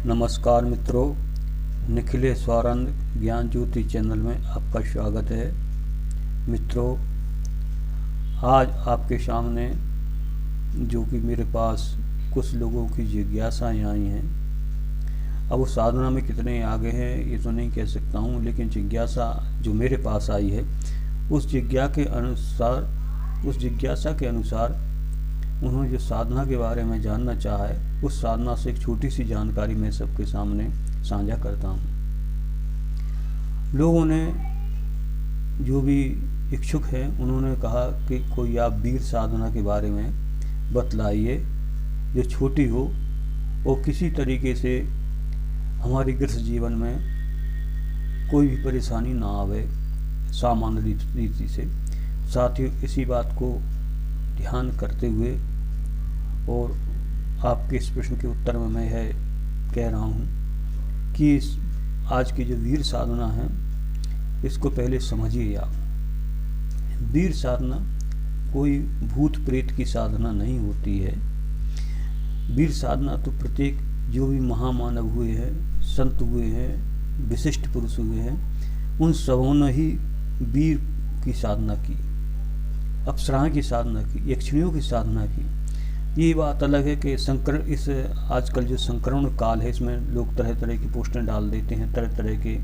नमस्कार मित्रों, निखिलेश्वरानंद ज्ञान ज्योति चैनल में आपका स्वागत है। मित्रों, आज आपके सामने जो कि मेरे पास कुछ लोगों की जिज्ञासाएँ आई हैं। अब वो साधना में कितने आगे हैं ये तो नहीं कह सकता हूँ, लेकिन जिज्ञासा जो मेरे पास आई है उस जिज्ञासा के अनुसार उन्होंने जो साधना के बारे में जानना चाहा है, उस साधना से एक छोटी सी जानकारी मैं सबके सामने साझा करता हूँ। लोगों ने जो भी इच्छुक हैं उन्होंने कहा कि कोई आप वीर साधना के बारे में बतलाइए जो छोटी हो और किसी तरीके से हमारी गृहस्थ जीवन में कोई भी परेशानी ना आवे सामान्य रीति से। साथ ही इसी बात को ध्यान करते हुए और आपके इस प्रश्न के उत्तर में मैं यह कह रहा हूँ कि आज की जो वीर साधना है इसको पहले समझिए आप। वीर साधना कोई भूत प्रेत की साधना नहीं होती है। वीर साधना तो प्रत्येक जो भी महामानव हुए हैं, संत हुए हैं, विशिष्ट पुरुष हुए हैं, उन सबों ने ही वीर की साधना की, अप्सराएं की साधना की, यक्षिणियों की साधना की। ये बात अलग है कि इस आजकल जो संक्रमण काल है इसमें लोग तरह तरह की पोस्टें डाल देते हैं, तरह तरह के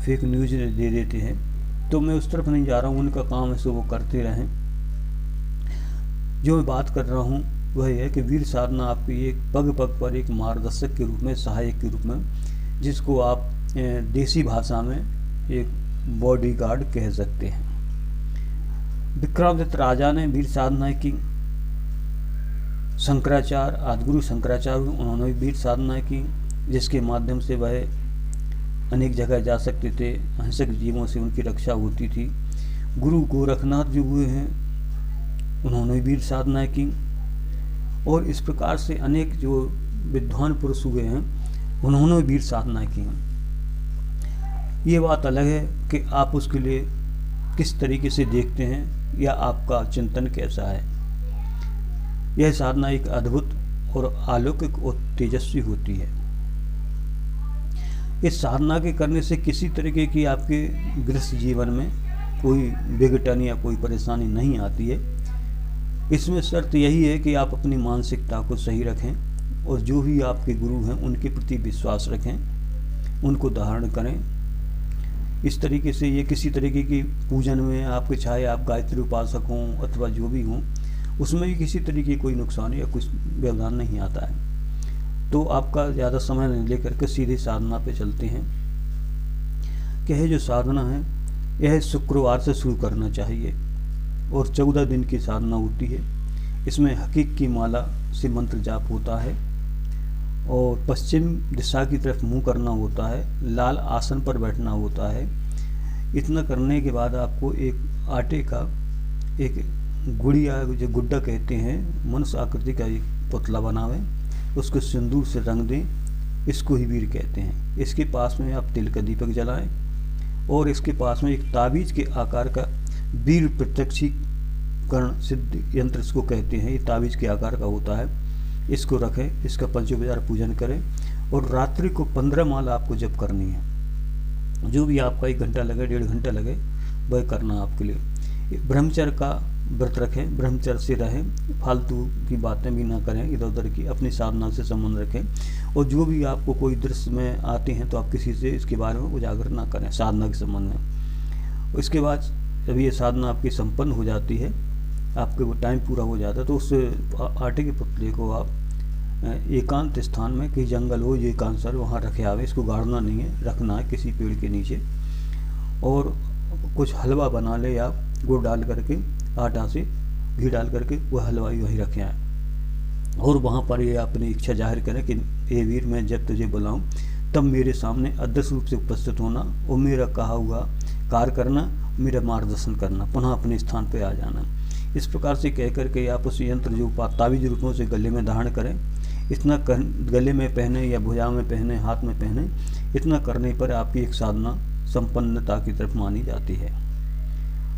फेक न्यूज दे देते हैं, तो मैं उस तरफ नहीं जा रहा हूँ। उनका काम है सो वो करते रहें। जो मैं बात कर रहा हूँ वह है कि वीर साधना आपकी एक पग पग पर एक मार्गदर्शक के रूप में, सहायक के रूप में, जिसको आप देसी भाषा में एक बॉडीगार्ड कह सकते हैं। विक्रमादित्य राजा ने वीर साधना की। शंकराचार्य, आदिगुरु शंकराचार्य, उन्होंने भी वीर साधना की, जिसके माध्यम से वह अनेक जगह जा सकते थे, हिंसक जीवों से उनकी रक्षा होती थी। गुरु गोरखनाथ जो हुए हैं उन्होंने भी वीर साधना की। और इस प्रकार से अनेक जो विद्वान पुरुष हुए हैं उन्होंने भी वीर साधना की। ये बात अलग है कि आप उसके लिए किस तरीके से देखते हैं या आपका चिंतन कैसा है। यह साधना एक अद्भुत और अलौकिक और तेजस्वी होती है। इस साधना के करने से किसी तरीके की आपके गृहस्थ जीवन में कोई विघटन या कोई परेशानी नहीं आती है। इसमें शर्त यही है कि आप अपनी मानसिकता को सही रखें और जो भी आपके गुरु हैं उनके प्रति विश्वास रखें, उनको धारण करें। इस तरीके से ये किसी तरीके की पूजन में आपके, चाहे आप गायत्री उपासक हों अथवा जो भी हों, उसमें भी किसी तरीके कोई नुकसान या कुछ व्यवधान नहीं आता है। तो आपका ज़्यादा समय नहीं लेकर के सीधे साधना पे चलते हैं कि यह जो साधना है यह शुक्रवार से शुरू करना चाहिए और 14 दिन की साधना होती है। इसमें हकीक की माला से मंत्र जाप होता है और पश्चिम दिशा की तरफ मुंह करना होता है, लाल आसन पर बैठना होता है। इतना करने के बाद आपको एक आटे का एक गुड़िया, जो गुड्डा कहते हैं, मनुष्य आकृति का एक पुतला बनावें, उसको सिंदूर से रंग दें। इसको ही वीर कहते हैं। इसके पास में आप तिल का दीपक जलाएं और इसके पास में एक ताबीज के आकार का वीर प्रत्यक्षीकरण सिद्ध यंत्र इसको कहते हैं, ये ताबीज के आकार का होता है। इसको रखें, इसका पंचोपचार पूजन करें और रात्रि को 15 माला आपको जप करनी है। जो भी आपका 1 घंटा लगे, 1.5 घंटा लगे, वह करना आपके लिए। ब्रह्मचर्य का व्रत रखें, ब्रह्मचर्य से रहें, फालतू की बातें भी ना करें, इधर उधर की, अपनी साधना से संबंध रखें। और जो भी आपको कोई दृश्य में आते हैं तो आप किसी से इसके बारे में उजागर ना करें साधना के संबंध में। इसके बाद जब ये साधना आपकी संपन्न हो जाती है, आपके वो टाइम पूरा हो जाता है, तो उस आटे के पुतले को आप एकांत स्थान में, कहीं जंगल हो, ये एकांत सर, वहाँ रखे आवे। इसको गाड़ना नहीं है, रखना है किसी पेड़ के नीचे। और कुछ हलवा बना ले आप, गुड़ डाल करके, आटा से घी डाल करके वह हलवाई वहीं रखे आए और वहाँ पर ये अपनी इच्छा जाहिर करें कि ए वीर, मैं जब तुझे बुलाऊं तब मेरे सामने अदृश्य रूप से उपस्थित होना और मेरा कहा हुआ कार्य करना, मेरा मार्गदर्शन करना, पुनः अपने स्थान पर आ जाना। इस प्रकार से कह करके आप उस यंत्र जो ताबीज रूपों से गले में धारण करें। इतना गले में पहने या भुजा में पहने, हाथ में पहने, इतना करने पर आपकी एक साधना संपन्नता की तरफ मानी जाती है।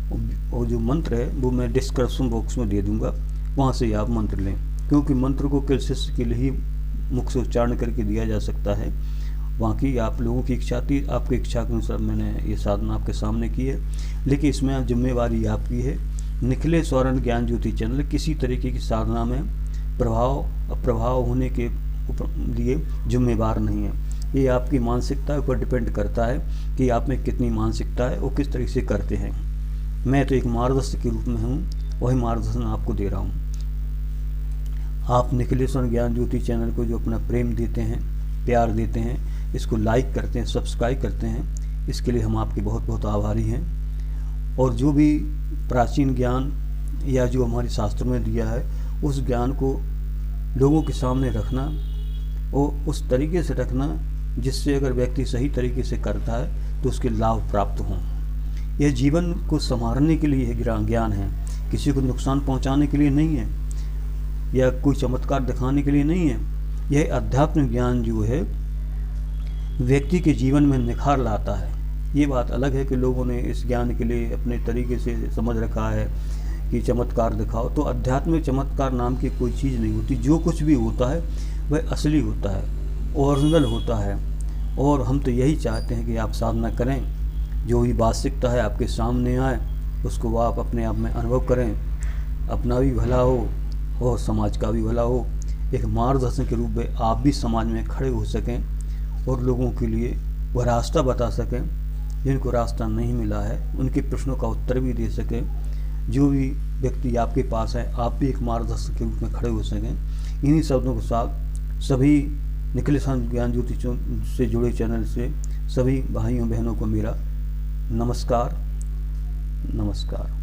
और जो मंत्र है वो मैं डिस्क्रिप्शन बॉक्स में दे दूंगा, वहाँ से आप मंत्र लें, क्योंकि मंत्र को केवल शिष्य के लिए ही मुख से उच्चारण करके दिया जा सकता है। बाकी आप लोगों की इच्छा थी, आपकी इच्छा के अनुसार मैंने ये साधना आपके सामने की है, लेकिन इसमें जिम्मेवारी आपकी है। निखिलेश स्वर्ण ज्ञान ज्योति चैनल किसी तरीके की साधना में प्रभाव अप्रभाव होने के लिए जिम्मेवार नहीं है। ये आपकी मानसिकता के ऊपर डिपेंड करता है कि आप में कितनी मानसिकता है और किस तरीके से करते हैं। मैं तो एक मार्गदर्शक के रूप में हूँ, वही मार्गदर्शन आपको दे रहा हूँ। आप निखिलेश स्वर्ण ज्ञान ज्योति चैनल को जो अपना प्रेम देते हैं, प्यार देते हैं, इसको लाइक करते हैं, सब्सक्राइब करते हैं, इसके लिए हम आपके बहुत बहुत आभारी हैं। और जो भी प्राचीन ज्ञान या जो हमारे शास्त्रों में दिया है, उस ज्ञान को लोगों के सामने रखना और उस तरीके से रखना जिससे अगर व्यक्ति सही तरीके से करता है तो उसके लाभ प्राप्त हों। यह जीवन को संवारने के लिए ज्ञान है, किसी को नुकसान पहुंचाने के लिए नहीं है या कोई चमत्कार दिखाने के लिए नहीं है। यह अध्यात्म ज्ञान जो है व्यक्ति के जीवन में निखार लाता है। ये बात अलग है कि लोगों ने इस ज्ञान के लिए अपने तरीके से समझ रखा है कि चमत्कार दिखाओ, तो अध्यात्मिक चमत्कार नाम की कोई चीज़ नहीं होती। जो कुछ भी होता है वह असली होता है, ओरिजिनल होता है। और हम तो यही चाहते हैं कि आप साधना करें, जो भी वास्तविकता है आपके सामने आए, उसको आप अपने आप में अनुभव करें, अपना भी भला हो और समाज का भी भला हो। एक मार्गदर्शन के रूप में आप भी समाज में खड़े हो सकें और लोगों के लिए वह रास्ता बता सकें जिनको रास्ता नहीं मिला है, उनके प्रश्नों का उत्तर भी दे सकें। जो भी व्यक्ति आपके पास है, आप भी एक मार्गदर्शक के रूप में खड़े हो सकें। इन्हीं शब्दों के साथ सभी निखिलेश स्वर्ण ज्ञान ज्योति से जुड़े चैनल से सभी भाइयों बहनों को मेरा नमस्कार।